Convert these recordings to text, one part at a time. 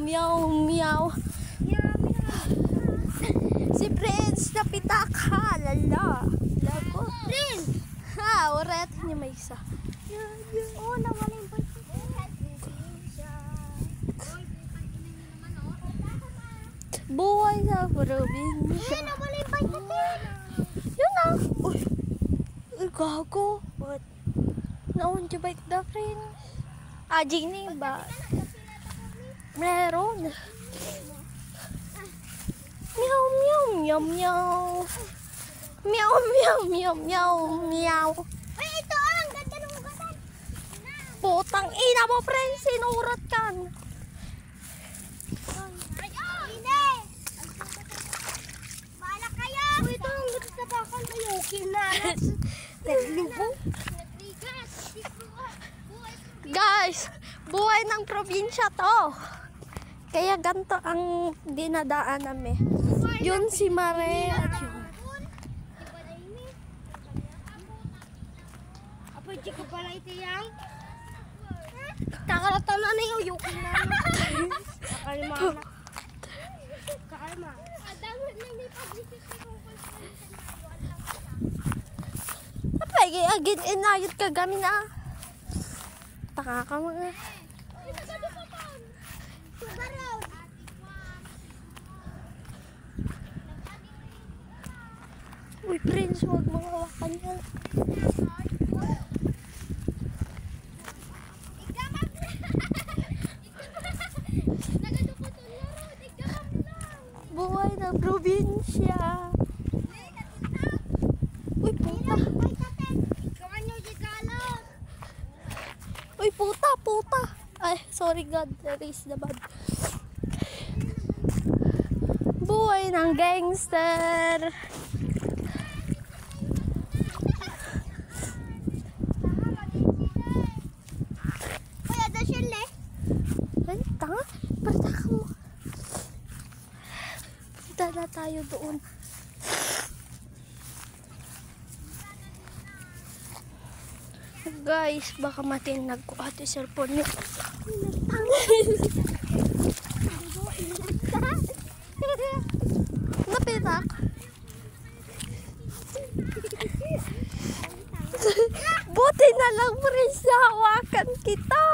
meow, meow. Si Prince napitak ha, lala. Lago. Prince! Ha, oret niya may isa. Oo, nawala yung bike. Buhay sa probinsya. Nawala yung bike natin. Yun na. Uy, gago. What? Naon siya bike the Prince. Genie ba? Meron. Meow, meow, meow, meow. Meow, meow, meow, meow, meow. Uy, ito ang ganda ng ugatan. Putang ina mo, Prince. Sinurat kan. Hindi! Bahala kayo! Uy, ito ang ganda sa bakal. Ayukin na. Naglibo. Guys, buhay ng probinsya to. Kaya ganito ang dinadaan namin. Yun si Mare at yun. Apo, di ko pala ito yang. Kakalatan na na yung yukin na. Kakalima na. Kakalima. Adamot na may publicity tungkol sa Apay, agin inayot ka gamin ah. Taka ka mga. Uy, Prince, huwag mong hawakan yan. Buhay ng probinsya. Uy, puta. Uy, puta, puta. Ay, sorry God, there is the bad. Buhay ng gangster. Ay, tanga. Pataka mo. Punta na tayo doon. Guys, baka matinag ko ate cellphone niyo. Napitak. Buti na lang, Prince, hawakan kita.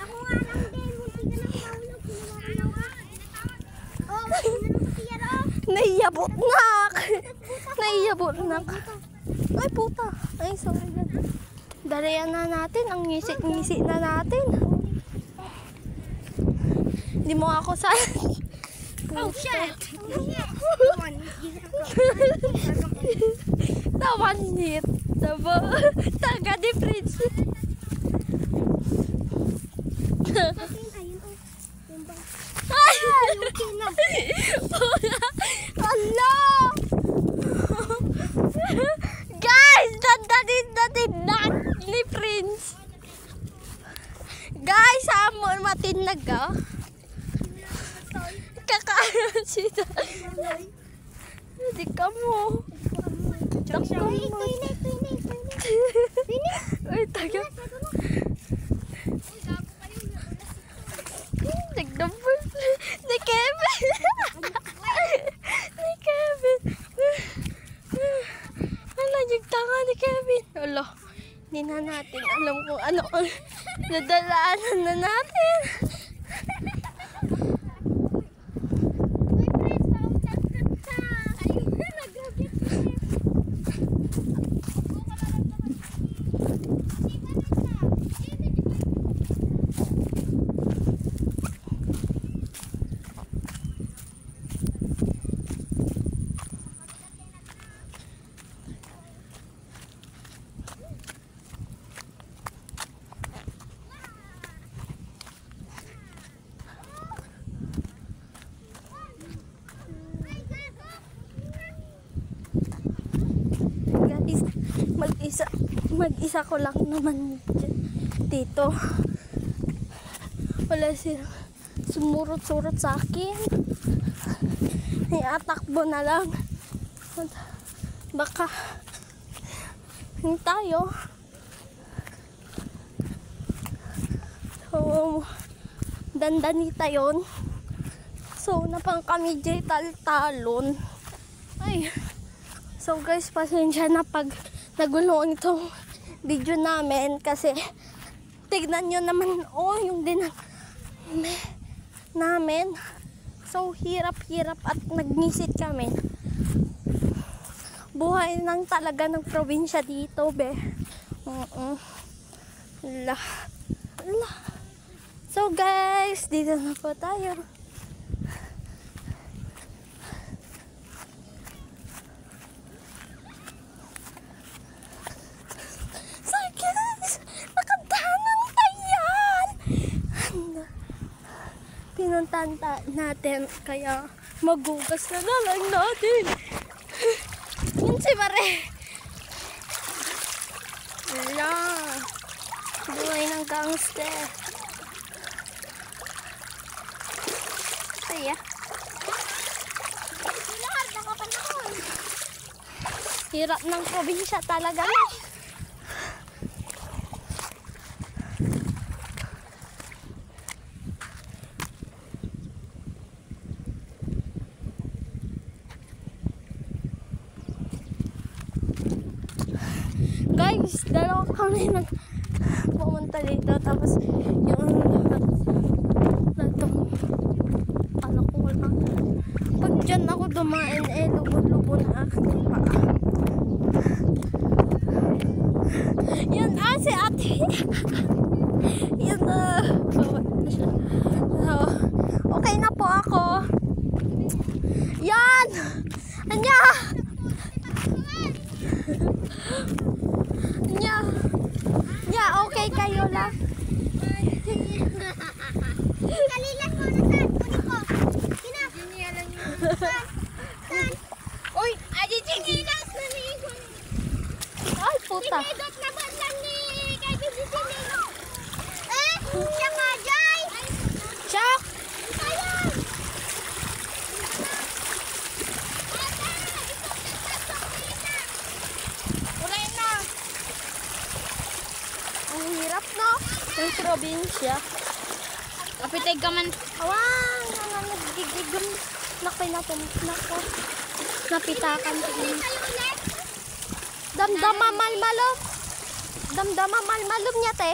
Ako nga lang din. Munti ka na mahulog. Oh, Naiyabot nak. Naiyabot nak. Ay, puta. Ay, sorry. Darayan na natin. Ang ngisi-ngisi na natin. Hindi mo ako sa... Oh, shit! Tawan hit. Diba? Taga ni Prince. Ay! Allah! Guys, dandanin natin na ni Prince. Guys, amon matinag ah. Kakaano sila. Hindi ka mo. Uy, taga. Tignan mo. Ni Kevin. Ni Kevin. Ala, yung tanga ni Kevin. Ala, hindi na natin alam kung ano ang nadalaanan na natin. Mag-isa ko lang naman dito. Wala silang sumurot-surot sa akin. Iatakbo na lang. Baka hindi tayo. So, Dandanita yon. So, napang kami dyan talon. Ay. So, guys, pasensya na pag nagulong itong video namin. Kasi, tignan nyo naman, yung namin. So, hirap-hirap at nagnisit kami. Buhay lang talaga ng probinsya dito, be. So, guys, dito na po tayo. So, guys, nakadanan tayan. Pinuntahan natin, kaya magugas na lang natin. Yun si Mare. Wala. Buhay ng gangster. Kaya. Hirap ng probinsya talaga. Guys, dalawa kami nang pumunta dito. Tapos yung ano ko wala. Pag dyan ako dumaan, lubo-lubo na aking paa. Yan, si ate. Yan bawat na siya. So, okay na po ako. Yan! Anya! Nya, okay kayo lang. Kalilas mo na saan? Kunin ko. Sina? Ginialan yun. Saan? Uy! Adi chikilas na ni Igon. Ay, puta. Sinidot na ba lang ni kay Bibi Sinilo? Siya nga, Jai! Chak! Sayang! Uray na. Ang hirap, no? Ng probinsya. Kapitay ka man. Awang! Nagigigom. Nakay natin. Nako. Napitakan. Damdama malmalom. Damdama malmalom niya, te.